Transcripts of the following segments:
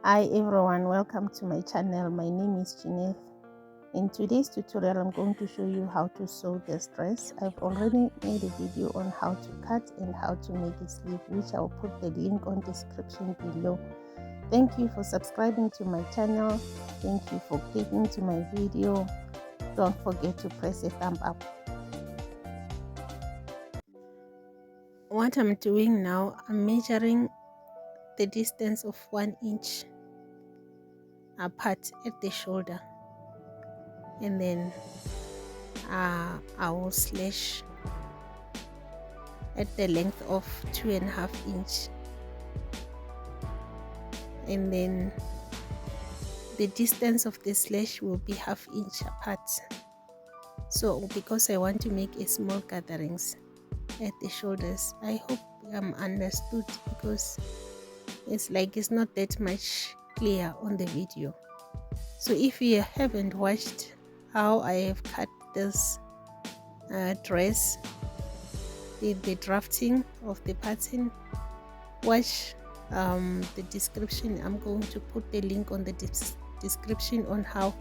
Hi everyone, welcome to my channel. My name is Jeanette. In today's tutorial, I'm going to show you how to sew this dress. I've already made a video on how to cut and how to make a sleeve, which I'll put the link on description below. Thank you for subscribing to my channel. Thank you for clicking to my video. Don't forget to press a thumb up. What I'm doing now, I'm measuring the distance of 1 inch apart at the shoulder, and then I will slash at the length of 2.5 inch, and then the distance of the slash will be 1/2 inch apart. So because I want to make a small gatherings at the shoulders, I hope I'm understood, because it's not that much clear on the video. So if you haven't watched how I have cut this dress, the drafting of the pattern, watch the description. I'm going to put the link on the description on how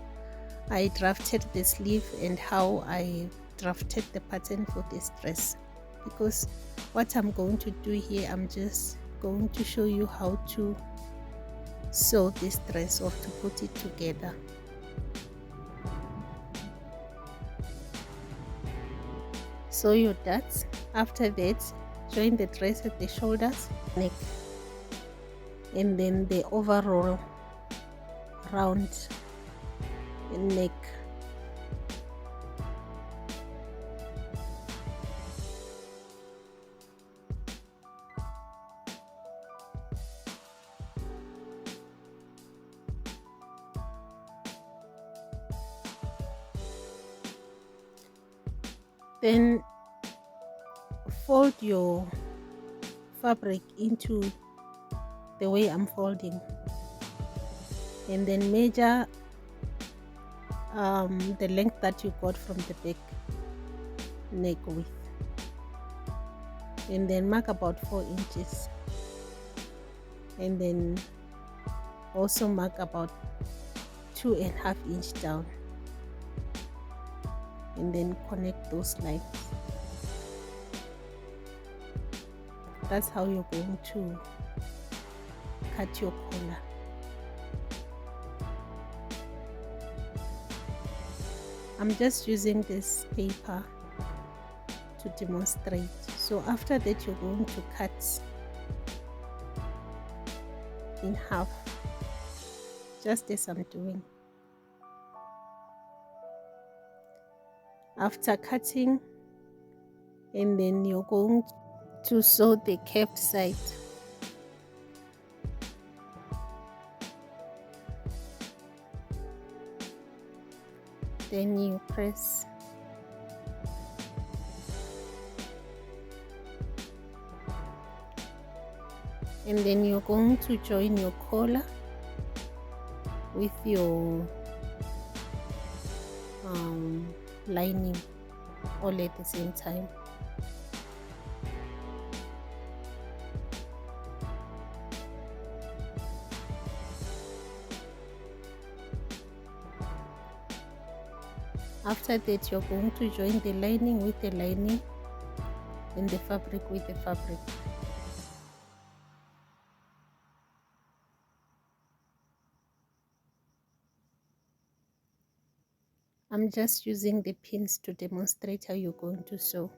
I drafted the sleeve and how I drafted the pattern for this dress, because what I'm going to do here, I'm just going to show you how to sew this dress or to put it together. Sew your darts. After that, join the dress at the shoulders, neck, and then the overall round neck. Then fold your fabric into the way I'm folding, and then measure the length that you got from the back neck width, and then mark about 4 inches, and then also mark about 2.5 inch down, and then connect those lines. That's how you're going to cut your collar. I'm just using this paper to demonstrate. So after that, you're going to cut in half, just as I'm doing. After cutting, and then you're going to sew the curved side. Then you press. And then you're going to join your collar with your lining all at the same time. After that, you're going to join the lining with the lining and the fabric with the fabric. I'm just using the pins to demonstrate how you're going to sew.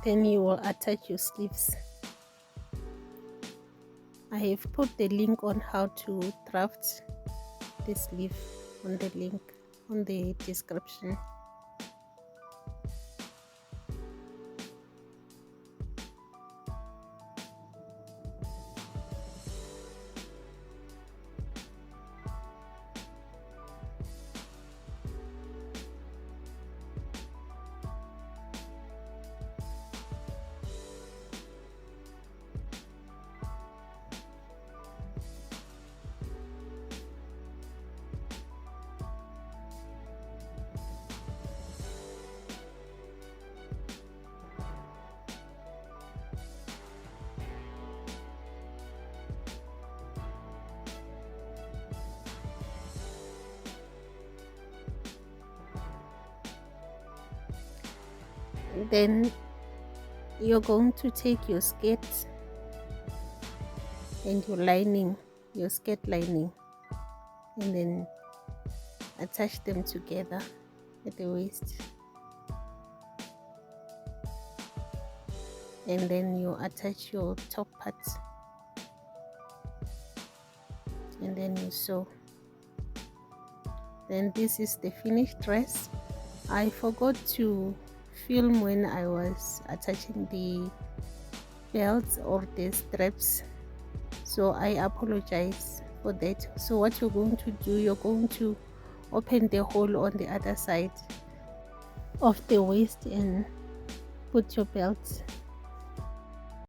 Then you will attach your sleeves. I have put the link on how to draft the sleeve on the link on the description. Then you're going to take your skirt and your lining, your skirt lining, and then attach them together at the waist. And then you attach your top part, and then you sew. Then this is the finished dress. I forgot to film when I was attaching the belts or the straps, so I apologize for that. So what you're going to do, you're going to open the hole on the other side of the waist and put your belt